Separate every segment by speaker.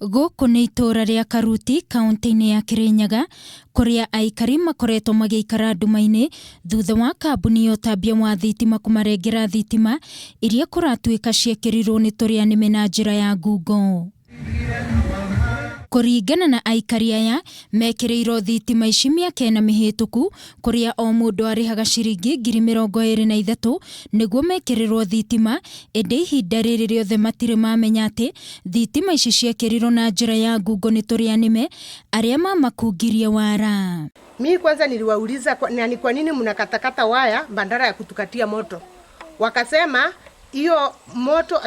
Speaker 1: Gũkũ nĩ itura rĩa Karuti, kaunti-inĩ ya Kirinyaga, kuria aikari makoretwo magĩikara nduma-inĩ thutha wa kambuni ya ũtambia wa thitima kũmarengera thitima iria kũratuĩka ciekĩrirwo nĩ tũrĩa nĩme na njĩra ya ngungo. Kũringana na aikari aya, mekĩrĩirwo thitima ici mĩaka 4 mĩhĩtũku, kuria o mũndũ arĩhaga ciringi 23,000 nĩguo mekĩrĩrwo thitima, ĩndĩ ihinda rĩrĩ rĩothe matirĩ mamenya atĩ thitima ici ciekĩrirwo na njĩra ya ngungo nĩ tũrĩa nĩme arĩa mamakungirie wara.
Speaker 2: Mimi kwanza niliwauliza ni kwa nini mnakatakata waya bandara ya kutukatia moto. Wakasema hiyo moto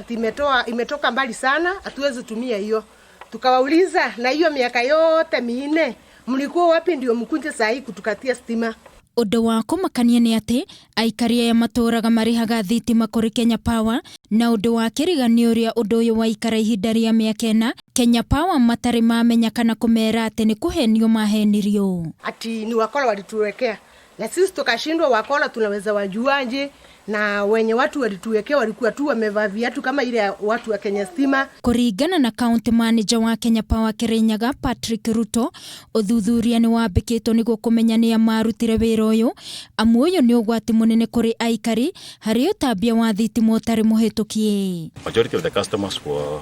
Speaker 2: imetoka mbali sana, hatuwezi tumia hiyo. Tukawauliza, na hiyo miaka yote 4 mlikuwa wapi ndio mkunje saa hii kutukatia stima?
Speaker 1: Ũndũ wa kũmakania nĩ atĩ aikari aya matũraga marihaga thitima kũrĩ Kenya Power, na ũndũ wa kĩriganĩro ũrĩa ũndũ ũyũ waikara ihinda rĩa mĩaka 4, Kenya Power matarĩ mamenya kana kũmera atĩ nĩ kũhenio mahenirio.
Speaker 2: Ati ni wakora walituwekea, na sisi tukashindwa wakora tunaweza wajuaje? Na wenye watu walituwekea walikuwa tu wamevaa viatu kama ile watu wa Kenya Stima.
Speaker 1: Kũringana na county manager wa Kenya Power Kirinyaga Patrick Ruto, ũthuthuria nĩ wambĩkĩtwo nĩguo kũmenya nĩa marutire wĩra ũyũ, amu ũyũ nĩ ũgwati mũnene kũrĩ aikari harĩ ũtambia wa thitima ũtarĩ mũhĩtũkie.
Speaker 3: Majority of the customers were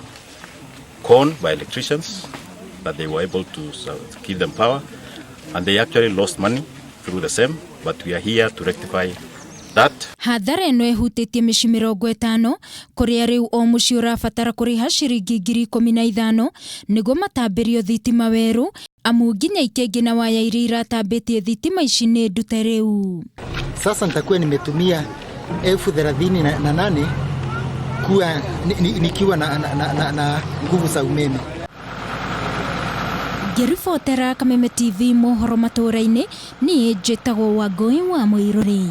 Speaker 3: conned by electricians that they were able to give them power, and they actually lost money through the same, but we are here to rectify that.
Speaker 1: Hathara ĩno ĩhutĩtie mĩciĩ 50, kũrĩa rĩu o mũciĩ ũrabatara kũrĩha ciringi 15,000 nĩguo matambĩrio thitima werũ, amu nginya ikĩngĩ na waya iria iratambĩtie thitima ici nĩ ndute rĩu.
Speaker 4: Sasa nitakuwa nimetumia 38,000 kuwa nikiwa na nguvu za umeme.
Speaker 1: Ngĩribotera Kameme TV mohoro matũra-inĩ, niĩ njĩtagwo Wangũi wa Mũirũrĩ.